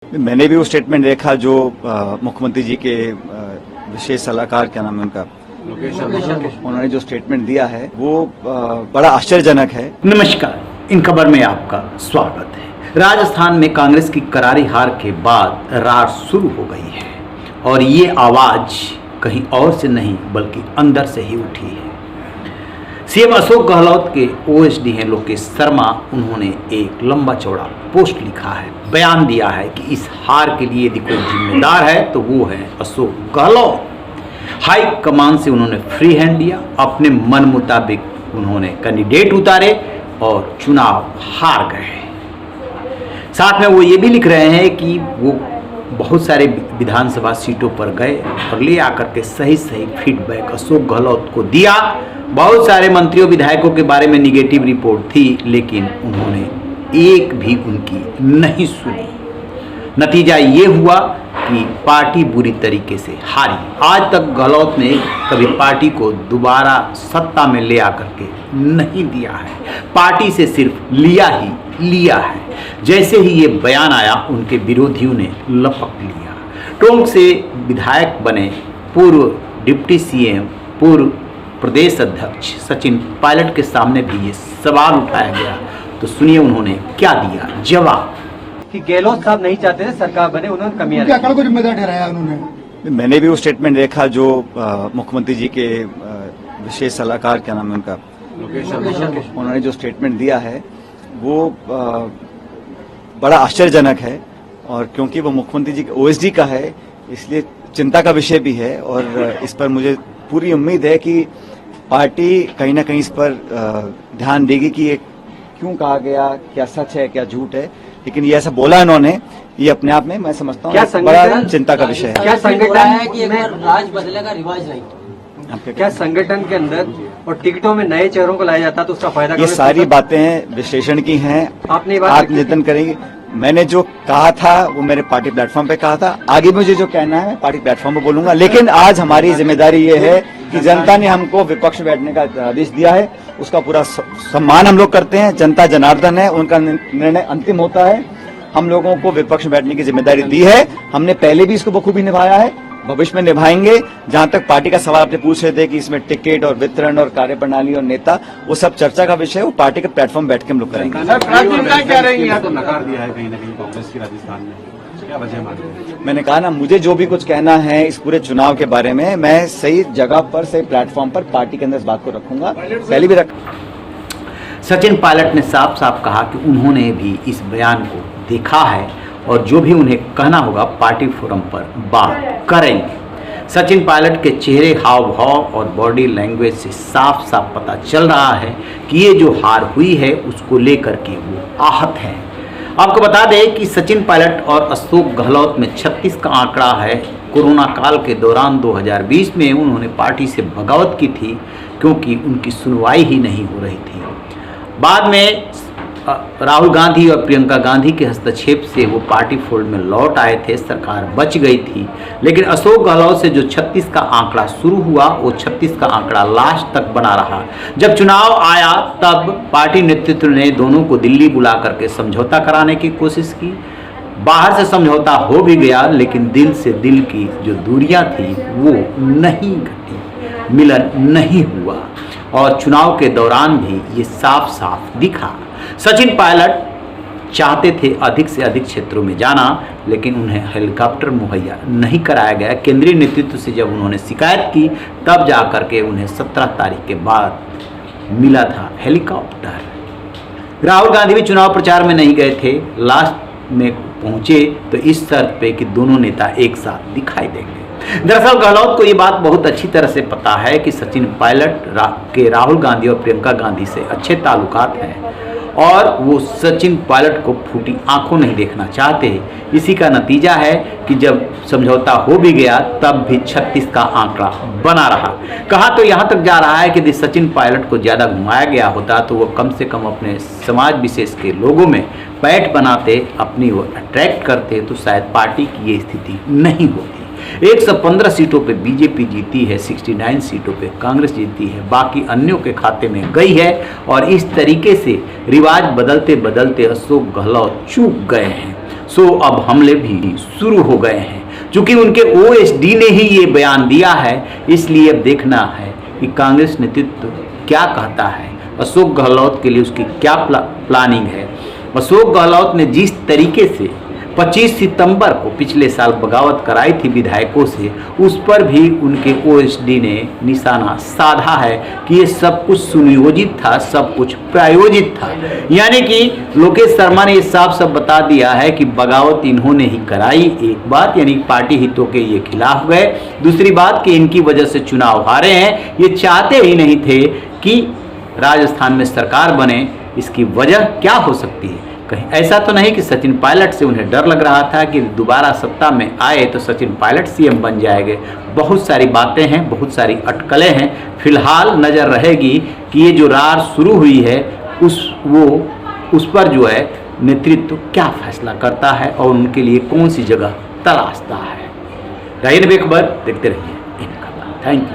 मैंने भी वो स्टेटमेंट देखा जो मुख्यमंत्री जी के विशेष सलाहकार, क्या नाम है उनका, उन्होंने जो स्टेटमेंट दिया है वो बड़ा आश्चर्यजनक है। नमस्कार, इन खबर में आपका स्वागत है। राजस्थान में कांग्रेस की करारी हार के बाद रार शुरू हो गई है और ये आवाज कहीं और से नहीं बल्कि अंदर से ही उठी है। सीएम अशोक गहलोत के ओएसडी हैं लोकेश शर्मा, उन्होंने एक लंबा चौड़ा पोस्ट लिखा है, बयान दिया है कि इस हार के लिए यदि कोई जिम्मेदार है तो वो है अशोक गहलोत। हाई कमान से उन्होंने फ्री हैंड दिया, अपने मन मुताबिक उन्होंने कैंडिडेट उतारे और चुनाव हार गए। साथ में वो ये भी लिख रहे हैं कि वो बहुत सारे विधानसभा सीटों पर गए और ले आकर के सही फीडबैक अशोक गहलोत को दिया। बहुत सारे मंत्रियों विधायकों के बारे में निगेटिव रिपोर्ट थी, लेकिन उन्होंने एक भी उनकी नहीं सुनी। नतीजा ये हुआ कि पार्टी बुरी तरीके से हारी। आज तक गहलोत ने कभी पार्टी को दोबारा सत्ता में ले आकर के नहीं दिया है, पार्टी से सिर्फ लिया ही लिया है। जैसे ही ये बयान आया, उनके विरोधियों ने लपक लिया। टोंक से विधायक बने पूर्व डिप्टी सीएम, पूर्व प्रदेश अध्यक्ष सचिन पायलट के सामने भी ये सवाल उठाया गया। तो सुनिए उन्होंने क्या दिया जवाब। कि गहलोत साहब नहीं चाहते थे सरकार बने, उन्होंने कमियां क्या को जिम्मेदार ठहराया उन्होंने। मैंने भी वो स्टेटमेंट देखा जो मुख्यमंत्री जी के विशेष सलाहकार, क्या नाम है उनका, उन्होंने जो स्टेटमेंट दिया है वो बड़ा आश्चर्यजनक है। और क्योंकि वो मुख्यमंत्री जी के ओएसडी का है, इसलिए चिंता का विषय भी है। और इस पर मुझे पूरी उम्मीद है कि पार्टी कहीं ना कहीं इस पर ध्यान देगी कि ये क्यों कहा गया, क्या सच है क्या झूठ है। लेकिन ये ऐसा बोला इन्होंने, ये अपने आप में मैं समझता हूँ बड़ा चिंता का विषय है। क्या संगठन है कि एक बार राज बदलेगा, रिवाज नहीं। क्या संगठन के अंदर और टिकटों में नए चेहरों को लाया जाता तो उसका फायदा? ये सारी बातें विश्लेषण की हैं, आपने आप नियंत्रण करेंगे। मैंने जो कहा था वो मेरे पार्टी प्लेटफॉर्म पे कहा था, आगे मुझे जो कहना है मैं पार्टी प्लेटफॉर्म पे बोलूंगा। लेकिन आज हमारी जिम्मेदारी ये है कि जनता ने हमको विपक्ष बैठने का आदेश दिया है, उसका पूरा सम्मान हम लोग करते हैं। जनता जनार्दन है, उनका निर्णय अंतिम होता है। हम लोगों को विपक्ष में बैठने की जिम्मेदारी दी है, हमने पहले भी इसको बखूबी निभाया है, भविष्य में निभाएंगे। जहां तक पार्टी का सवाल आपने पूछ रहे थे कि इसमें टिकट और वितरण और कार्यप्रणाली और नेता, वो सब चर्चा का विषय है, वो पार्टी के प्लेटफॉर्म बैठ के हम लोग करेंगे। क्या रहेंगी? तो नकार दिया है कहीं ना कहीं कांग्रेस की राजस्थान में, क्या वजह मानते हैं? मैंने कहा ना, मुझे जो भी कुछ कहना है इस पूरे चुनाव के बारे में, मैं सही जगह पर सही प्लेटफॉर्म पर पार्टी के अंदर इस बात को रखूंगा, पहले भी रख। सचिन पायलट ने साफ साफ कहा कि उन्होंने भी इस बयान को देखा है और जो भी उन्हें कहना होगा पार्टी फोरम पर बात करेंगे। सचिन पायलट के चेहरे, हाव भाव और बॉडी लैंग्वेज से साफ साफ पता चल रहा है कि ये जो हार हुई है उसको लेकर के वो आहत हैं। आपको बता दें कि सचिन पायलट और अशोक गहलोत में 36 का आंकड़ा है। कोरोना काल के दौरान 2020 में उन्होंने पार्टी से बगावत की थी क्योंकि उनकी सुनवाई ही नहीं हो रही थी। बाद में राहुल गांधी और प्रियंका गांधी के हस्तक्षेप से वो पार्टी फोल्ड में लौट आए थे, सरकार बच गई थी। लेकिन अशोक गहलोत से जो 36 का आंकड़ा शुरू हुआ, वो 36 का आंकड़ा लास्ट तक बना रहा। जब चुनाव आया तब पार्टी नेतृत्व ने दोनों को दिल्ली बुला करके समझौता कराने की कोशिश की। बाहर से समझौता हो भी गया, लेकिन दिल से दिल की जो दूरियां थी वो नहीं घटी, मिलन नहीं हुआ। और चुनाव के दौरान भी ये साफ साफ दिखा। सचिन पायलट चाहते थे अधिक से अधिक क्षेत्रों में जाना, लेकिन उन्हें हेलीकॉप्टर मुहैया नहीं कराया गया। केंद्रीय नेतृत्व से जब उन्होंने शिकायत की तब जाकर के उन्हें 17 तारीख के बाद मिला था हेलीकॉप्टर। राहुल गांधी भी चुनाव प्रचार में नहीं गए थे, लास्ट में पहुंचे तो इस शर्त पे कि दोनों नेता एक साथ दिखाई देंगे। दरअसल गहलोत को ये बात बहुत अच्छी तरह से पता है कि सचिन पायलट के राहुल गांधी और प्रियंका गांधी से अच्छे ताल्लुकात हैं और वो सचिन पायलट को फूटी आंखों नहीं देखना चाहते। इसी का नतीजा है कि जब समझौता हो भी गया तब भी 36 का आंकड़ा बना रहा। कहा तो यहाँ तक जा रहा है कि यदि सचिन पायलट को ज़्यादा घुमाया गया होता तो वो कम से कम अपने समाज विशेष के लोगों में पैठ बनाते, अपनी ओर अट्रैक्ट करते, तो शायद पार्टी की ये स्थिति नहीं होती। 115 सीटों पे बीजेपी जीती है, 69 सीटों पे कांग्रेस जीती है, बाकी अन्यों के खाते में गई है। और इस तरीके से रिवाज बदलते बदलते अशोक गहलोत चूक गए हैं। सो अब हमले भी शुरू हो गए हैं। चूंकि उनके ओएसडी ने ही ये बयान दिया है, इसलिए अब देखना है कि कांग्रेस नेतृत्व क्या कहता है, अशोक गहलोत के लिए उसकी क्या प्लानिंग है। अशोक गहलोत ने जिस तरीके से 25 सितंबर को पिछले साल बगावत कराई थी विधायकों से, उस पर भी उनके ओएसडी ने निशाना साधा है कि ये सब कुछ सुनियोजित था, सब कुछ प्रायोजित था। यानी कि लोकेश शर्मा ने ये साफ साफ बता दिया है कि बगावत इन्होंने ही कराई। एक बात यानी पार्टी हितों के ये खिलाफ गए, दूसरी बात कि इनकी वजह से चुनाव हारे हैं। ये चाहते ही नहीं थे कि राजस्थान में सरकार बने। इसकी वजह क्या हो सकती है? कहीं ऐसा तो नहीं कि सचिन पायलट से उन्हें डर लग रहा था कि दोबारा सत्ता में आए तो सचिन पायलट सीएम बन जाएंगे। बहुत सारी बातें हैं, बहुत सारी अटकलें हैं। फिलहाल नज़र रहेगी कि ये जो रार शुरू हुई है उस पर जो है नेतृत्व क्या फैसला करता है और उनके लिए कौन सी जगह तलाशता है। रही खबर देखते रहिए। Thank you.